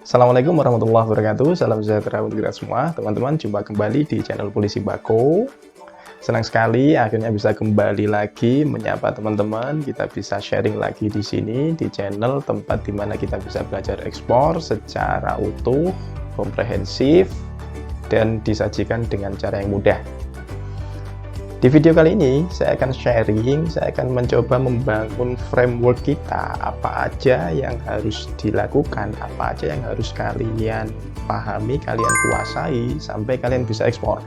Assalamualaikum warahmatullahi wabarakatuh. Salam sejahtera untuk kita semua. Teman-teman, jumpa kembali di channel Polisi Bako. Senang sekali akhirnya bisa kembali lagi menyapa teman-teman. Kita bisa sharing lagi di sini di channel tempat dimana kita bisa belajar ekspor secara utuh, komprehensif, dan disajikan dengan cara yang mudah. Di video kali ini saya akan sharing, saya akan mencoba membangun framework kita, apa aja yang harus dilakukan, apa aja yang harus kalian pahami, kalian kuasai sampai kalian bisa ekspor.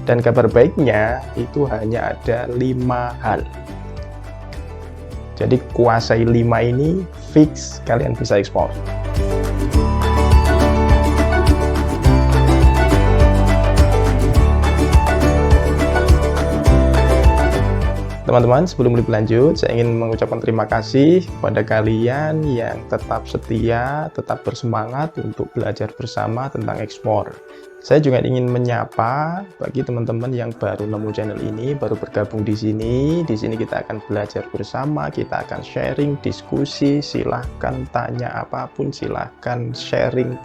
Dan kabar baiknya itu hanya ada 5 hal. Jadi kuasai 5 ini fix kalian bisa ekspor. Teman-teman, sebelum lebih lanjut, saya ingin mengucapkan terima kasih kepada kalian yang tetap setia, tetap bersemangat untuk belajar bersama tentang ekspor. Saya juga ingin menyapa bagi teman-teman yang baru nemu channel ini, baru bergabung di sini. Di sini kita akan belajar bersama, kita akan sharing, diskusi, silahkan tanya apapun, silahkan sharing.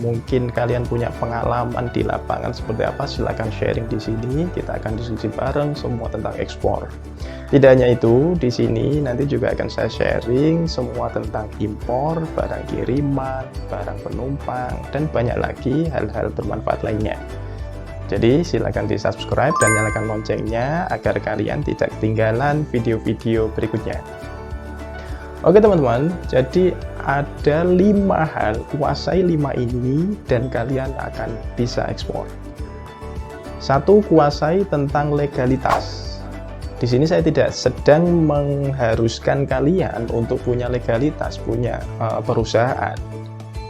Mungkin kalian punya pengalaman di lapangan seperti apa, silahkan sharing di sini. Kita akan diskusi bareng semua tentang ekspor. Tidak hanya itu, di sini nanti juga akan saya sharing semua tentang impor, barang kiriman, barang penumpang, dan banyak lagi hal-hal bermanfaat lainnya. Jadi silahkan di subscribe dan nyalakan loncengnya agar kalian tidak ketinggalan video-video berikutnya. Oke teman-teman, jadi ada 5 hal, kuasai 5 ini dan kalian akan bisa ekspor. 1. Kuasai tentang legalitas. Di sini saya tidak sedang mengharuskan kalian untuk punya legalitas, punya perusahaan,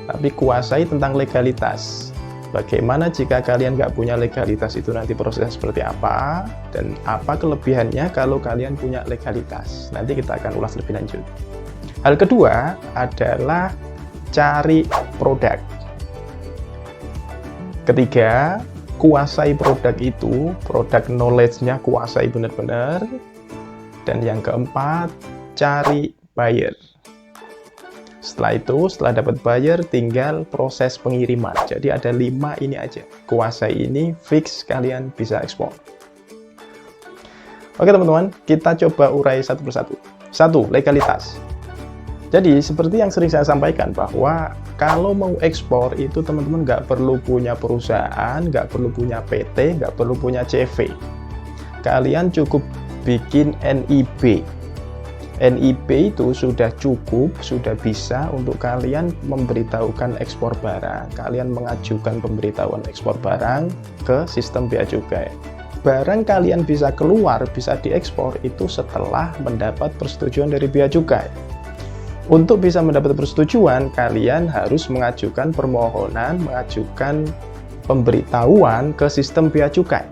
tapi kuasai tentang legalitas. Bagaimana jika kalian nggak punya legalitas, itu nanti prosesnya seperti apa, dan apa kelebihannya kalau kalian punya legalitas. Nanti kita akan ulas lebih lanjut. Hal kedua adalah cari produk. Ketiga, kuasai produk itu, produk knowledge-nya kuasai benar-benar. Dan yang keempat, cari buyer. Setelah itu, setelah dapat buyer, tinggal proses pengiriman. Jadi ada 5 ini aja. Kuasai ini, fix kalian bisa ekspor. Oke teman-teman, kita coba urai satu persatu. 1. Legalitas. Jadi seperti yang sering saya sampaikan bahwa kalau mau ekspor itu teman-teman nggak perlu punya perusahaan, nggak perlu punya PT, nggak perlu punya CV. Kalian cukup bikin NIB. NIB itu sudah cukup, sudah bisa untuk kalian memberitahukan ekspor barang. Kalian mengajukan pemberitahuan ekspor barang ke sistem bea cukai. Barang kalian bisa keluar, bisa diekspor itu setelah mendapat persetujuan dari bea cukai. Untuk bisa mendapat persetujuan, kalian harus mengajukan permohonan, mengajukan pemberitahuan ke sistem bea cukai.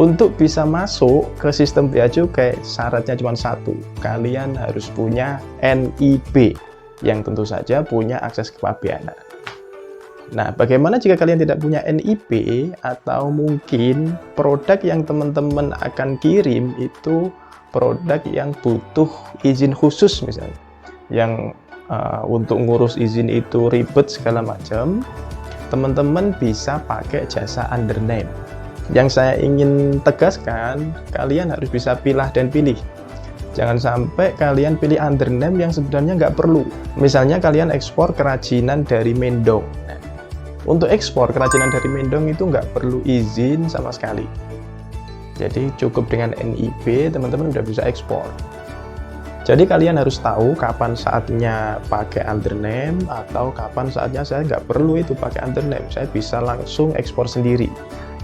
Untuk bisa masuk ke sistem bea cukai, syaratnya cuma 1. Kalian harus punya NIB, yang tentu saja punya akses kepabeanan. Nah, bagaimana jika kalian tidak punya NIB, atau mungkin produk yang teman-teman akan kirim itu produk yang butuh izin khusus misalnya, yang untuk ngurus izin itu ribet segala macam, teman-teman bisa pakai jasa undername. Yang saya ingin tegaskan, kalian harus bisa pilah dan pilih. Jangan sampai kalian pilih undername yang sebenarnya nggak perlu. Misalnya kalian ekspor kerajinan dari Mendong. Nah, untuk ekspor kerajinan dari Mendong itu nggak perlu izin sama sekali. Jadi cukup dengan NIB, teman-teman udah bisa ekspor. Jadi kalian harus tahu kapan saatnya pakai undername atau kapan saatnya saya nggak perlu itu pakai undername. Saya bisa langsung ekspor sendiri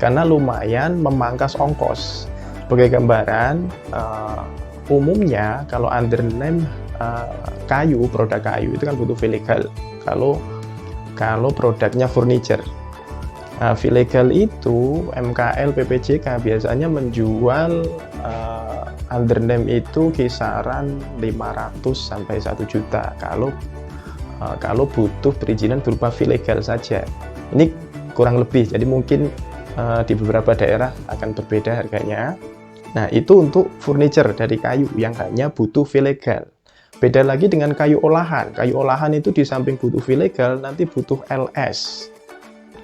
karena lumayan memangkas ongkos. Sebagai gambaran, umumnya kalau undername kayu, produk kayu itu kan butuh fee legal. Kalau produknya furniture, fee legal itu MKL, PPJK biasanya menjual undername itu kisaran 500 sampai 1 juta kalau butuh perizinan berupa fee legal saja. Ini kurang lebih, jadi mungkin di beberapa daerah akan berbeda harganya. Nah, itu untuk furniture dari kayu yang hanya butuh fee legal. Beda lagi dengan kayu olahan. Kayu olahan itu di samping butuh fee legal, nanti butuh LS.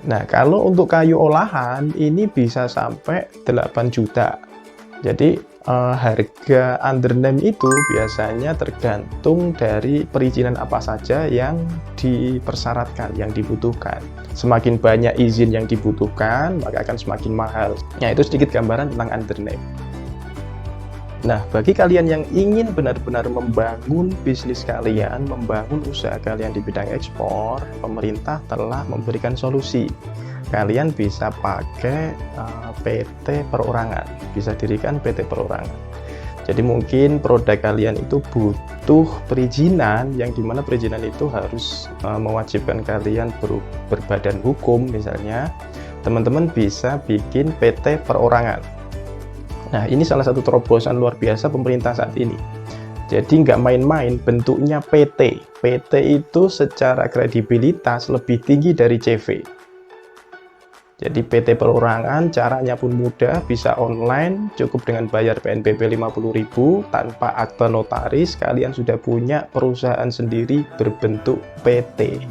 Nah, kalau untuk kayu olahan ini bisa sampai 8 juta. Jadi harga undername itu biasanya tergantung dari perizinan apa saja yang dipersyaratkan, yang dibutuhkan. Semakin banyak izin yang dibutuhkan, maka akan semakin mahal. Nah, itu sedikit gambaran tentang undername. Nah, bagi kalian yang ingin benar-benar membangun bisnis kalian, membangun usaha kalian di bidang ekspor, pemerintah telah memberikan solusi. Kalian bisa pakai PT perorangan, bisa dirikan PT perorangan. Jadi mungkin produk kalian itu butuh perizinan, yang dimana perizinan itu harus mewajibkan kalian berbadan hukum misalnya. Teman-teman bisa bikin PT perorangan. Nah, ini salah satu terobosan luar biasa pemerintah saat ini. Jadi nggak main-main bentuknya PT. PT itu secara kredibilitas lebih tinggi dari CV. Jadi PT perorangan caranya pun mudah, bisa online, cukup dengan bayar PNBP 50.000 tanpa akte notaris, kalian sudah punya perusahaan sendiri berbentuk PT.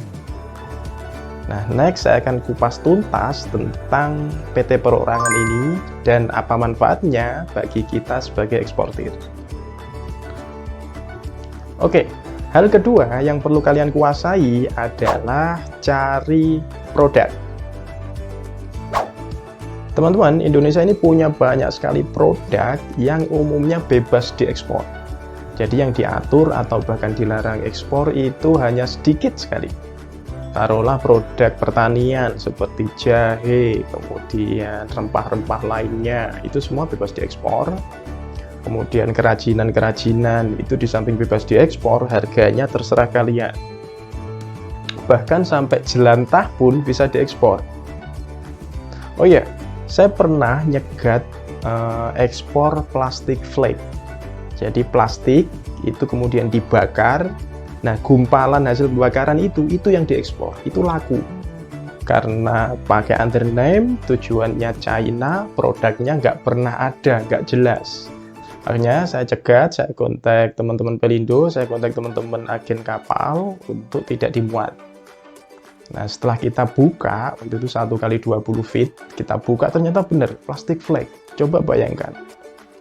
Nah, next saya akan kupas tuntas tentang PT perorangan ini dan apa manfaatnya bagi kita sebagai eksportir. Oke, hal kedua yang perlu kalian kuasai adalah cari produk. Teman-teman, Indonesia ini punya banyak sekali produk yang umumnya bebas diekspor. Jadi yang diatur atau bahkan dilarang ekspor itu hanya sedikit sekali. Taruhlah produk pertanian seperti jahe, kemudian rempah-rempah lainnya, itu semua bebas diekspor. Kemudian kerajinan-kerajinan itu di samping bebas diekspor, harganya terserah kalian. Bahkan sampai jelantah pun bisa diekspor. Oh iya, saya pernah nyegat ekspor plastik flake. Jadi plastik itu kemudian dibakar. Nah, gumpalan hasil pembakaran itu yang diekspor, itu laku. Karena pakai undername, tujuannya China, produknya nggak pernah ada, nggak jelas. Akhirnya saya cegat, saya kontak teman-teman Pelindo, saya kontak teman-teman agen kapal untuk tidak dimuat. Nah, setelah kita buka, waktu itu 1x20 feet, kita buka ternyata benar, plastik flake. Coba bayangkan,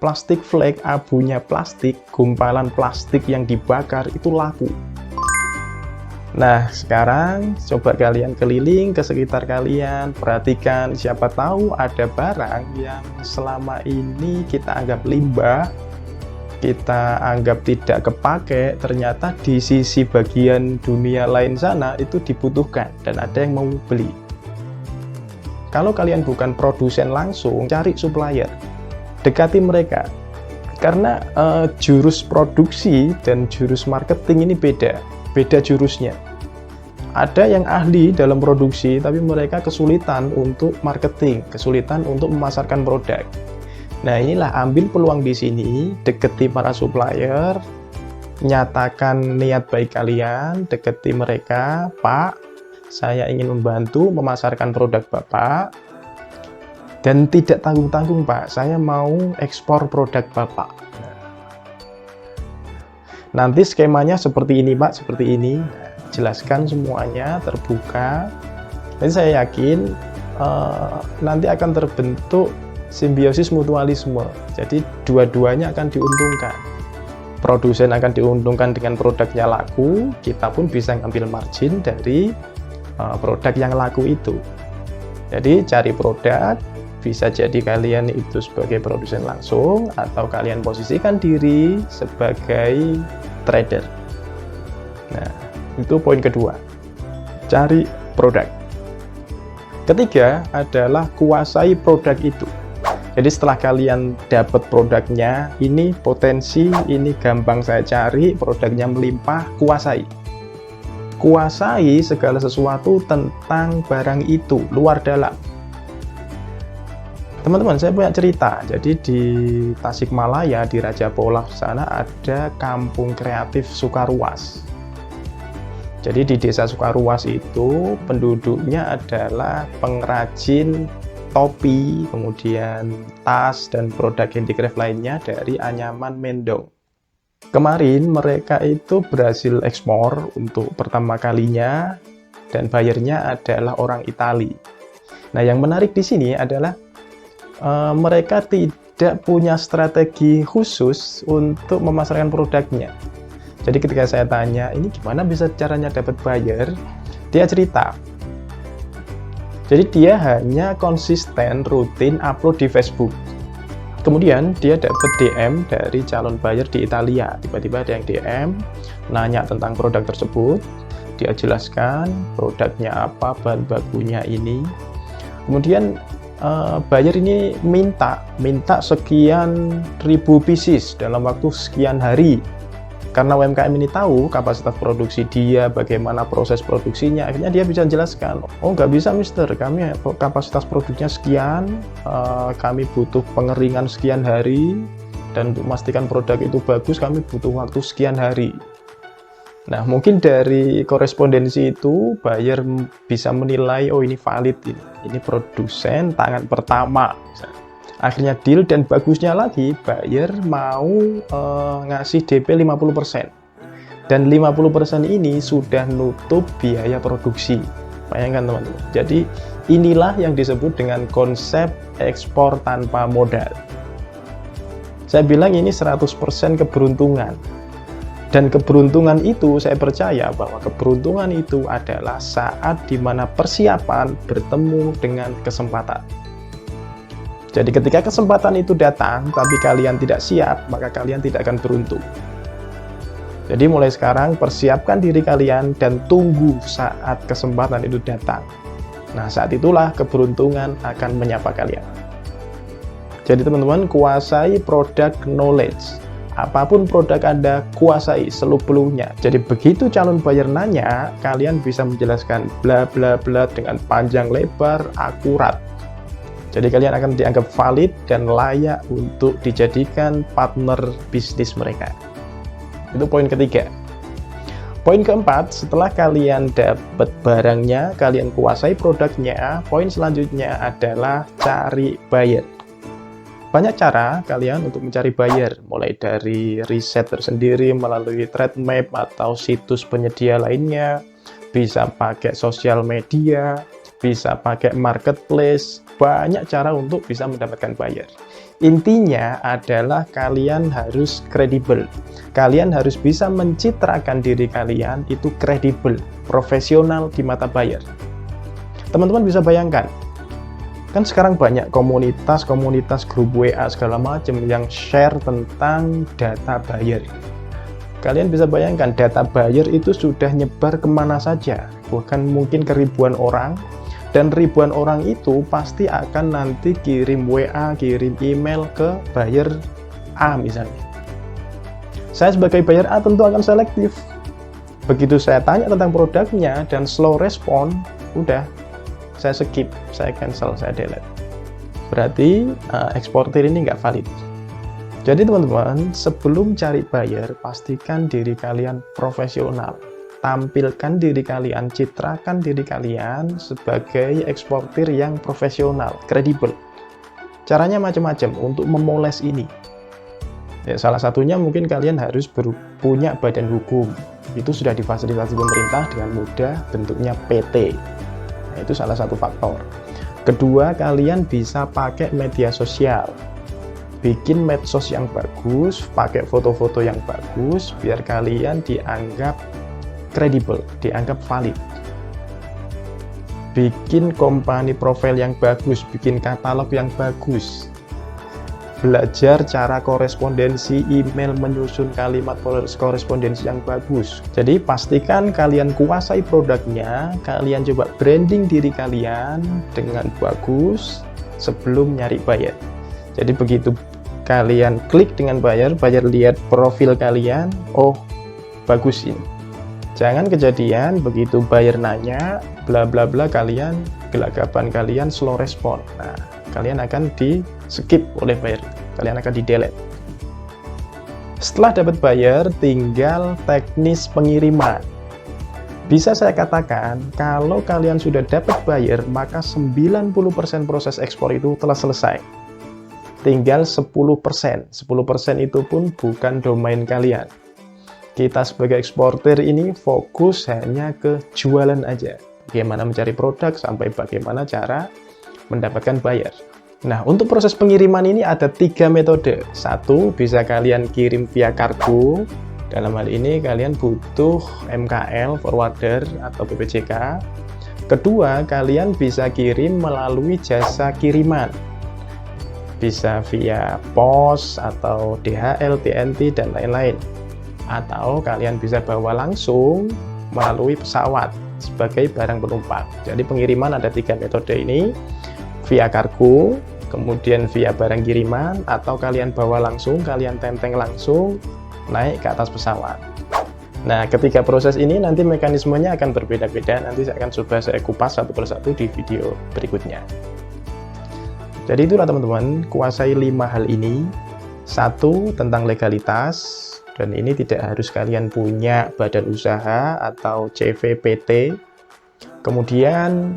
plastik flake, abunya plastik, gumpalan plastik yang dibakar itu laku. Nah, sekarang coba kalian keliling ke sekitar kalian, perhatikan, siapa tahu ada barang yang selama ini kita anggap limbah, kita anggap tidak kepake, ternyata di sisi bagian dunia lain sana itu dibutuhkan dan ada yang mau beli. Kalau kalian bukan produsen langsung, cari supplier, dekati mereka. Karena jurus produksi dan jurus marketing ini beda jurusnya. Ada yang ahli dalam produksi, tapi mereka kesulitan untuk marketing, kesulitan untuk memasarkan produk. Nah, inilah ambil peluang di sini, deketi para supplier, nyatakan niat baik kalian, deketi mereka, Pak, saya ingin membantu memasarkan produk Bapak, dan tidak tanggung-tanggung, Pak, saya mau ekspor produk Bapak. Nanti skemanya seperti ini, Pak, seperti ini. Jelaskan semuanya, terbuka. Jadi saya yakin nanti akan terbentuk simbiosis mutualisme. Jadi dua-duanya akan diuntungkan. Produsen akan diuntungkan dengan produknya laku, kita pun bisa ngambil margin dari produk yang laku itu. Jadi cari produk, bisa jadi kalian itu sebagai produsen langsung, atau kalian posisikan diri sebagai trader. Nah, itu poin kedua, cari produk. Ketiga adalah kuasai produk itu. Jadi setelah kalian dapat produknya, ini potensi, ini gampang saya cari, produknya melimpah, kuasai. Kuasai segala sesuatu tentang barang itu, luar dalam. Teman-teman, saya punya cerita. Jadi di Tasikmalaya, di Raja Polah sana ada kampung kreatif Sukaruas. Jadi di desa Sukaruas itu penduduknya adalah pengrajin topi, kemudian tas dan produk handicraft lainnya dari anyaman mendong. Kemarin mereka itu berhasil ekspor untuk pertama kalinya dan buyernya adalah orang Itali. Nah, yang menarik di sini adalah mereka tidak punya strategi khusus untuk memasarkan produknya. Jadi ketika saya tanya, ini gimana bisa caranya dapat buyer? Dia cerita. Jadi dia hanya konsisten rutin upload di Facebook. Kemudian dia dapat DM dari calon buyer di Italia. Tiba-tiba ada yang DM, nanya tentang produk tersebut. Dia jelaskan produknya apa, bahan bakunya ini. Kemudian buyer ini minta sekian ribu pieces dalam waktu sekian hari. Karena UMKM ini tahu kapasitas produksi dia, bagaimana proses produksinya, akhirnya dia bisa jelaskan, oh nggak bisa mister, kami kapasitas produksinya sekian, kami butuh pengeringan sekian hari, dan untuk memastikan produk itu bagus, kami butuh waktu sekian hari. Nah, mungkin dari korespondensi itu, buyer bisa menilai, oh ini valid, ini produsen tangan pertama. Akhirnya deal, dan bagusnya lagi, buyer mau ngasih DP 50%. Dan 50% ini sudah nutup biaya produksi. Bayangkan teman-teman. Jadi inilah yang disebut dengan konsep ekspor tanpa modal. Saya bilang ini 100% keberuntungan. Dan keberuntungan itu, saya percaya bahwa keberuntungan itu adalah saat dimana persiapan bertemu dengan kesempatan. Jadi ketika kesempatan itu datang, tapi kalian tidak siap, maka kalian tidak akan beruntung. Jadi mulai sekarang, persiapkan diri kalian dan tunggu saat kesempatan itu datang. Nah, saat itulah keberuntungan akan menyapa kalian. Jadi teman-teman, kuasai produk knowledge. Apapun produk Anda, kuasai seluk-beluknya. Jadi begitu calon buyer nanya, kalian bisa menjelaskan bla bla bla dengan panjang lebar, akurat. Jadi kalian akan dianggap valid dan layak untuk dijadikan partner bisnis mereka. Itu poin ketiga. Poin keempat, setelah kalian dapat barangnya, kalian kuasai produknya, poin selanjutnya adalah cari buyer. Banyak cara kalian untuk mencari buyer, mulai dari riset tersendiri melalui trade map atau situs penyedia lainnya, bisa pakai sosial media, bisa pakai marketplace, banyak cara untuk bisa mendapatkan buyer. Intinya adalah kalian harus kredibel. Kalian harus bisa mencitrakan diri kalian itu kredibel, profesional di mata buyer. Teman-teman bisa bayangkan, kan sekarang banyak komunitas grup WA segala macam yang share tentang data buyer. Kalian bisa bayangkan data buyer itu sudah nyebar kemana saja, bahkan mungkin ke ribuan orang. Dan ribuan orang itu pasti akan nanti kirim WA, kirim email ke buyer A misalnya. Saya sebagai buyer A tentu akan selektif. Begitu saya tanya tentang produknya dan slow respon, udah, saya skip, saya cancel, saya delete. Berarti eksportir ini nggak valid. Jadi teman-teman, sebelum cari buyer, pastikan diri kalian profesional. Tampilkan diri kalian, citrakan diri kalian sebagai eksportir yang profesional, kredibel. Caranya macam-macam untuk memoles ini. Ya, salah satunya mungkin kalian harus punya badan hukum. Itu sudah difasilitasi pemerintah dengan mudah, bentuknya PT. Nah, itu salah satu faktor. Kedua, kalian bisa pakai media sosial. Bikin medsos yang bagus, pakai foto-foto yang bagus, biar kalian dianggap kredibel, dianggap valid. Bikin company profile yang bagus, bikin katalog yang bagus. Belajar cara korespondensi, email, menyusun kalimat korespondensi yang bagus. Jadi pastikan kalian kuasai produknya, kalian coba branding diri kalian dengan bagus sebelum nyari buyer. Jadi begitu kalian klik dengan buyer lihat profil kalian, oh bagus ini. Jangan kejadian begitu buyer nanya, bla bla bla, kalian gelagapan kalian slow respon. Nah, kalian akan di skip oleh buyer, kalian akan di delete. Setelah dapat buyer, tinggal teknis pengiriman. Bisa saya katakan, kalau kalian sudah dapat buyer, maka 90% proses ekspor itu telah selesai. tinggal 10%. 10% itu pun bukan domain kalian. Kita sebagai eksportir ini fokus hanya ke jualan aja. Bagaimana mencari produk sampai bagaimana cara mendapatkan buyer. Nah, untuk proses pengiriman ini ada 3 metode. Satu, bisa kalian kirim via kargo. Dalam hal ini kalian butuh MKL, forwarder, atau PPJK. Kedua, kalian bisa kirim melalui jasa kiriman. Bisa via pos, atau DHL, TNT, dan lain-lain. Atau kalian bisa bawa langsung melalui pesawat sebagai barang penumpang. Jadi pengiriman ada 3 metode ini, via kargo, kemudian via barang kiriman, atau kalian bawa langsung, kalian tenteng langsung, naik ke atas pesawat. Nah, ketika proses ini nanti mekanismenya akan berbeda-beda, nanti saya akan coba saya kupas satu persatu di video berikutnya. Jadi itulah teman-teman, kuasai 5 hal ini. Satu, tentang legalitas. Dan ini tidak harus kalian punya badan usaha atau CVPT. Kemudian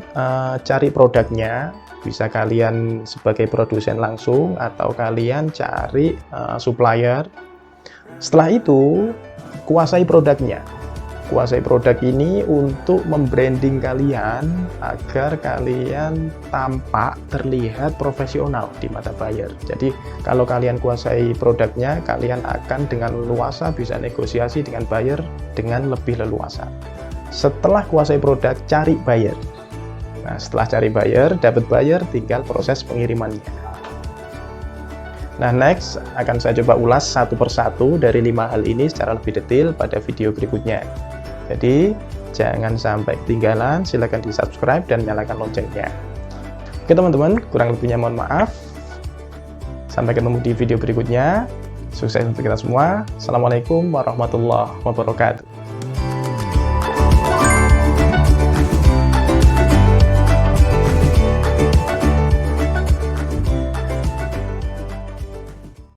cari produknya, bisa kalian sebagai produsen langsung atau kalian cari supplier. Setelah itu, kuasai produknya. Kuasai produk ini untuk membranding kalian agar kalian tampak terlihat profesional di mata buyer. Jadi kalau kalian kuasai produknya, kalian akan dengan leluasa bisa negosiasi dengan buyer dengan lebih leluasa. Setelah kuasai produk, cari buyer. Nah, setelah cari buyer, dapat buyer, tinggal proses pengirimannya. Nah, next akan saya coba ulas satu persatu dari 5 hal ini secara lebih detail pada video berikutnya. Jadi, jangan sampai ketinggalan, silahkan di-subscribe dan nyalakan loncengnya. Oke teman-teman, kurang lebihnya mohon maaf. Sampai ketemu di video berikutnya. Sukses untuk kita semua. Assalamualaikum warahmatullahi wabarakatuh.